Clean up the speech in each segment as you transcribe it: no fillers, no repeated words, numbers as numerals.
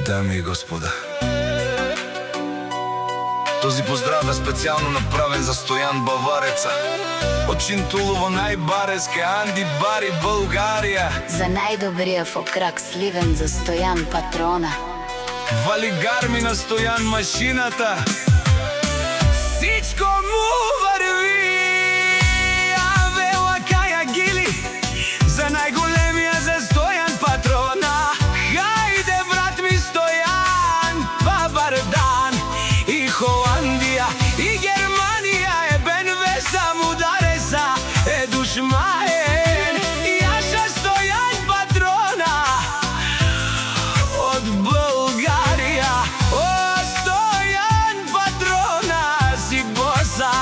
Дами и господа, този поздрав е специјално направен за Стојан Бавареца од Чинтулово најбареске Анди Бари, Българија. За најдобриот фокрак сливен за Стојан Патрона. Вали гарми на Стојан машината, сичко му върви. Авела каја гили за најголемија за Стојан Патрона. Хајде брат ми Стојан, бабар дан. И Холандија и Германија е БНВ само дареса е душмаен. Јаша Стојан Патрона од Българија. О, Стојан Патрона си боса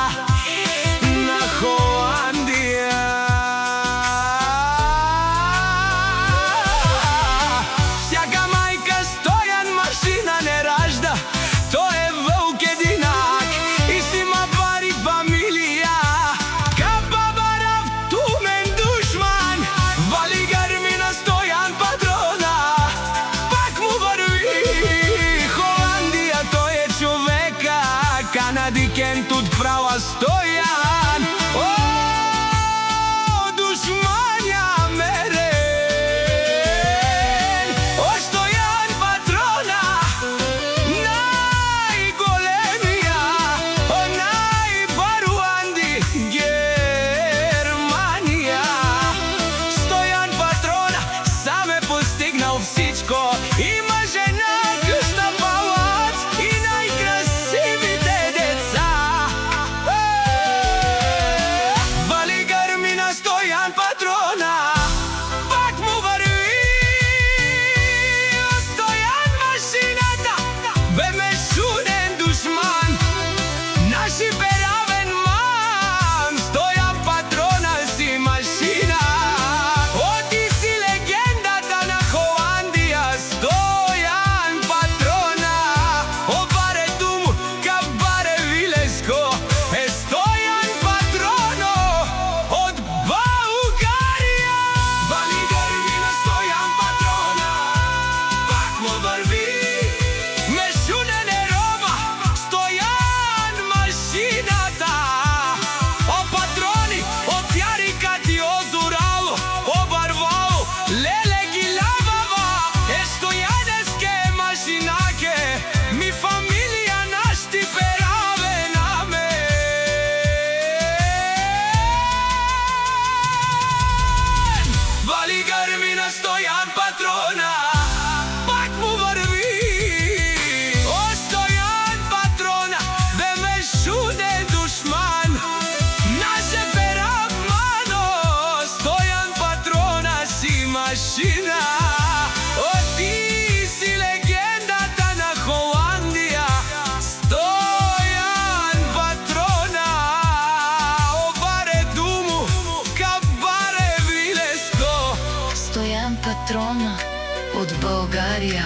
на Холандија. Всяка мајка Стојан машина не ражда, тој е вълк единак и си ма пари фамилија. Капа барав тумен душман, вали гарми на Стојан Патрона. Пак му върви Холандија, тој е човека, канадикен тут права Стојан. О, душмања мерен. О, Стојан Патрона, најголемија, о, најбару Анди Германија. Стојан Патрона сам е постигнал всичко. Има жена, къща, палац и најкрасивите деца. Вали гарми на Стојан Патрона, пак му върви. О, Стојан машината, бе мешунен душман, наши перавен ман. Стојан Патрона си машина. О, ти си легендата на Холандија, Стојан Патрона. О, баре думу, ка баре вилеско е Стојан Патроно од Българија. Вали гарми на Стојан Патрона, пак му върви. Мешунен е роба, Стојан машината. О, патрони, од јарика ти озурало, обарвало, леле ги лавава. Е Стојанеске машинаке, ми фамилија нашти пераве на мен. Вали гарми на Стојан Патрона, пак му върви. О, Стојан Патрона, бе мешунен душман, наше перав мано. Стојан Патрона си машина. О, ти си легендата на Холандија, Стојан Патрона. О, баре думу, ка баре вилеско. Стојан Патрона од Българија.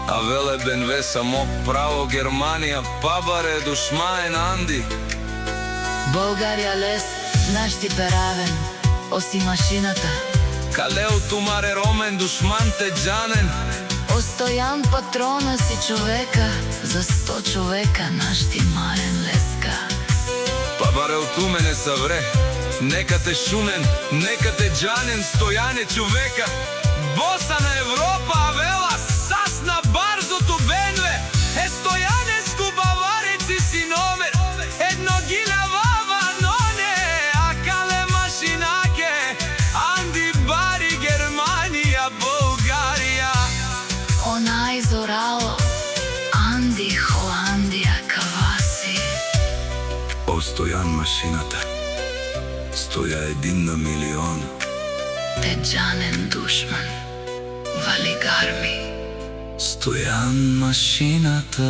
Авеле БНВ само право Германија, пабаре душмаен Анди. Българија лес, наш ти перавен, оси машината. Калео тумаре ромен, душман те джанен. О, Стојан Патрона си човека, за 100 човека наш ти марен леска. Пабаре от умене савре, нека те шунен, нека те джанен. Стојан е човека, боса на Европа. Авела сасна барзото БНВ е Стојанеску Бавареци си номер едно ги лавава ноне. А кале машинаке Анди Бари, Германија, Българија. Она изорало, Анди Холандија, каваси. О, Стојан машината, Стоја един на милион. Те джанен душман, вали гарми. Стојан машината.